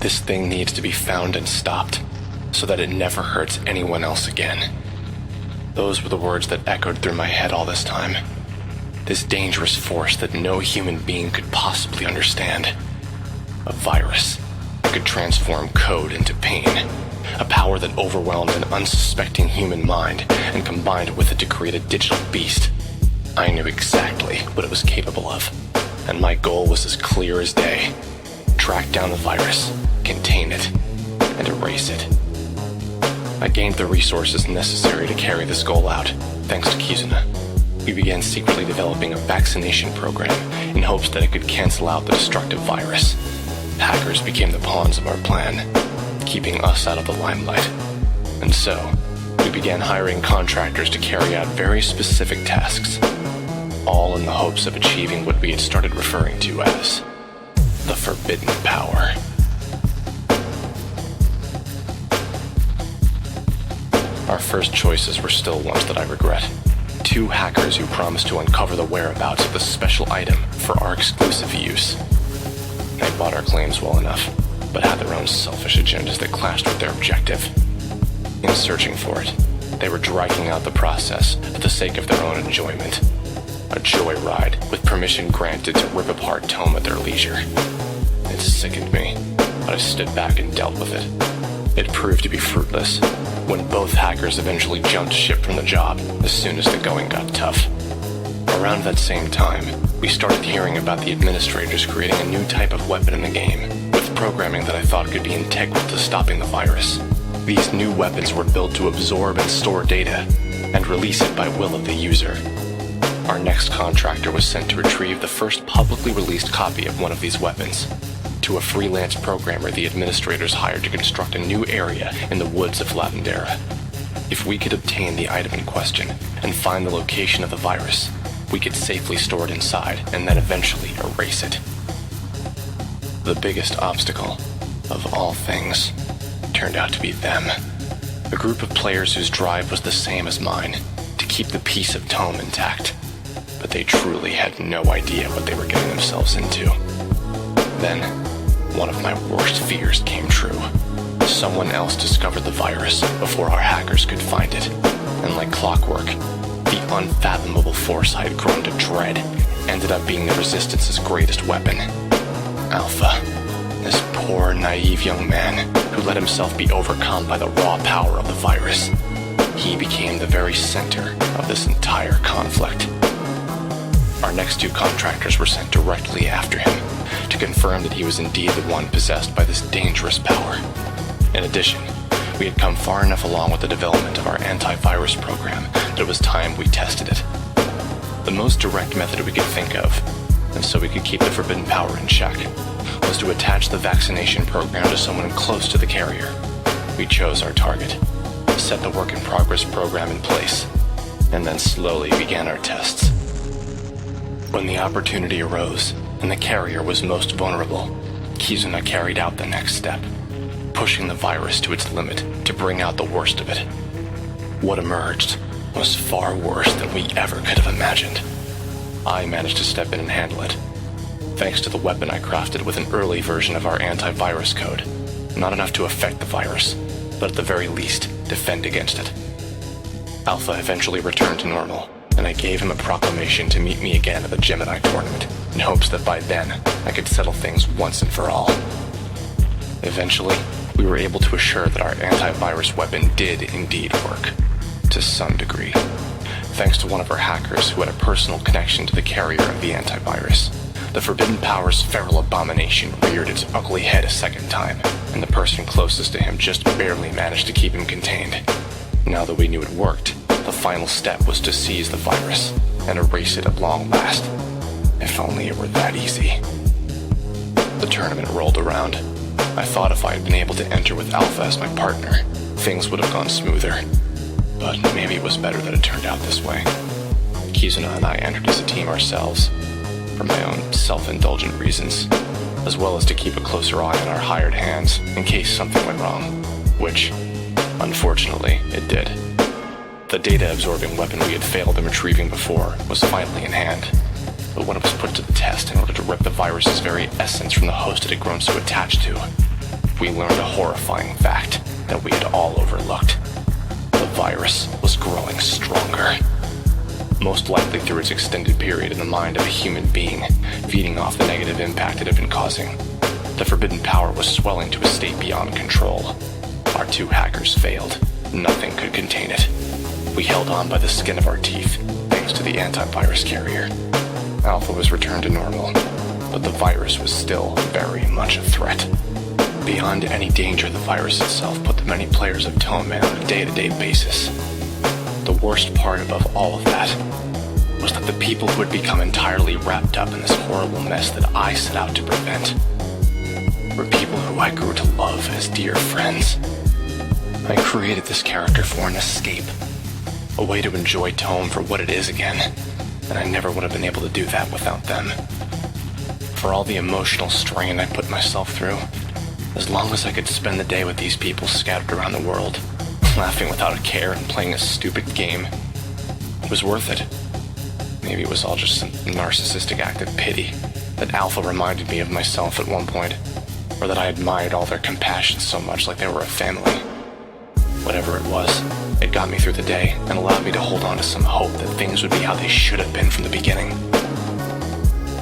This thing needs to be found and stopped, so that it never hurts anyone else again. Those were the words that echoed through my head all this time. This dangerous force that no human being could possibly understand. A virus that could transform code into pain. A power that overwhelmed an unsuspecting human mind and combined with it to create a digital beast. I knew exactly what it was capable of, and my goal was as clear as day. Track down the virus, contain it, and erase it. I gained the resources necessary to carry this goal out, thanks to Kizuna. We began secretly developing a vaccination program in hopes that it could cancel out the destructive virus. Hackers became the pawns of our plan, keeping us out of the limelight. And so, we began hiring contractors to carry out very specific tasks, all in the hopes of achieving what we had started referring to as the forbidden power. Our first choices were still ones that I regret. 2 hackers who promised to uncover the whereabouts of the special item for our exclusive use. They bought our claims well enough, but had their own selfish agendas that clashed with their objective. In searching for it, they were dragging out the process for the sake of their own enjoyment. A joyride with permission granted to rip apart TOME at their leisure. It sickened me, but I stood back and dealt with it. It proved to be fruitless, when both hackers eventually jumped ship from the job as soon as the going got tough. Around that same time, we started hearing about the administrators creating a new type of weapon in the game, with programming that I thought could be integral to stopping the virus. These new weapons were built to absorb and store data, and release it by will of the user. Our next contractor was sent to retrieve the first publicly released copy of one of these weapons, to a freelance programmer the administrators hired to construct a new area in the woods of Lavendera. If we could obtain the item in question and find the location of the virus, we could safely store it inside and then eventually erase it. The biggest obstacle, of all things, turned out to be them. A group of players whose drive was the same as mine, to keep the peace of TOME intact. But they truly had no idea what they were getting themselves into. Then, one of my worst fears came true. Someone else discovered the virus before our hackers could find it. And like clockwork, the unfathomable force I had grown to dread ended up being the Resistance's greatest weapon. Alpha. This poor, naive young man who let himself be overcome by the raw power of the virus. He became the very center of this entire conflict. Our next 2 contractors were sent directly after him to confirm that he was indeed the one possessed by this dangerous power. In addition, we had come far enough along with the development of our antivirus program that it was time we tested it. The most direct method we could think of, and so we could keep the forbidden power in check, was to attach the vaccination program to someone close to the carrier. We chose our target, set the work-in-progress program in place, and then slowly began our tests. When the opportunity arose, and the carrier was most vulnerable, Kizuna carried out the next step, pushing the virus to its limit to bring out the worst of it. What emerged was far worse than we ever could have imagined. I managed to step in and handle it, thanks to the weapon I crafted with an early version of our antivirus code. Not enough to affect the virus, but at the very least, defend against it. Alpha eventually returned to normal, and I gave him a proclamation to meet me again at the Gemini tournament, in hopes that by then, I could settle things once and for all. Eventually, we were able to assure that our antivirus weapon did indeed work, to some degree, thanks to one of our hackers who had a personal connection to the carrier of the antivirus. The Forbidden Power's feral abomination reared its ugly head a second time, and the person closest to him just barely managed to keep him contained. Now that we knew it worked, the final step was to seize the virus and erase it at long last. If only it were that easy. The tournament rolled around. I thought if I had been able to enter with Alpha as my partner, things would have gone smoother. But maybe it was better that it turned out this way. Kizuna and I entered as a team ourselves, for my own self-indulgent reasons, as well as to keep a closer eye on our hired hands in case something went wrong, which, unfortunately, it did. The data-absorbing weapon we had failed in retrieving before was finally in hand, but when it was put to the test in order to rip the virus's very essence from the host it had grown so attached to, we learned a horrifying fact that we had all overlooked. The virus was growing stronger. Most likely through its extended period in the mind of a human being, feeding off the negative impact it had been causing. The forbidden power was swelling to a state beyond control. Our 2 hackers failed. Nothing could contain it. We held on by the skin of our teeth, thanks to the antivirus carrier. Alpha was returned to normal, but the virus was still very much a threat. Beyond any danger, the virus itself put the many players of TOME on a day-to-day basis. The worst part above all of that was that the people who had become entirely wrapped up in this horrible mess that I set out to prevent were people who I grew to love as dear friends. I created this character for an escape, a way to enjoy TOME for what it is again, and I never would have been able to do that without them. For all the emotional strain I put myself through, as long as I could spend the day with these people scattered around the world, laughing without a care and playing a stupid game, it was worth it. Maybe it was all just a narcissistic act of pity that Alpha reminded me of myself at one point, or that I admired all their compassion so much like they were a family. Whatever it was, it got me through the day and allowed me to hold on to some hope that things would be how they should have been from the beginning.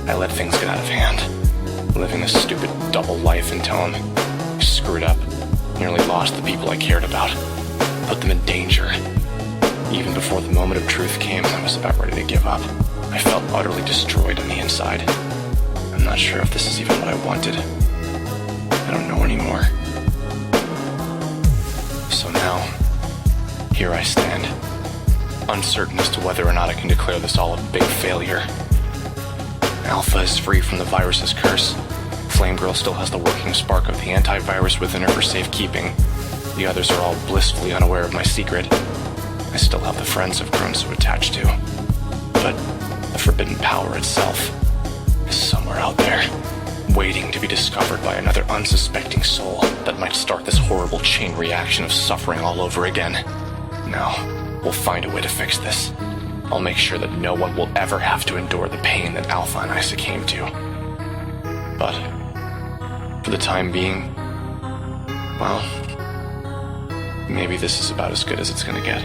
I let things get out of hand, living a stupid double life in TOME. I screwed up, nearly lost the people I cared about, put them in danger. Even before the moment of truth came, I was about ready to give up. I felt utterly destroyed on the inside. I'm not sure if this is even what I wanted. I don't know anymore. So now, here I stand, uncertain as to whether or not I can declare this all a big failure. Alpha is free from the virus's curse. Flamegirl still has the working spark of the antivirus within her for safekeeping. The others are all blissfully unaware of my secret. I still have the friends I've grown so attached to. But the forbidden power itself is somewhere out there, waiting to be discovered by another unsuspecting soul that might start this horrible chain reaction of suffering all over again. No, we'll find a way to fix this. I'll make sure that no one will ever have to endure the pain that Alpha and I succumbed to. But for the time being, well, maybe this is about as good as it's gonna get.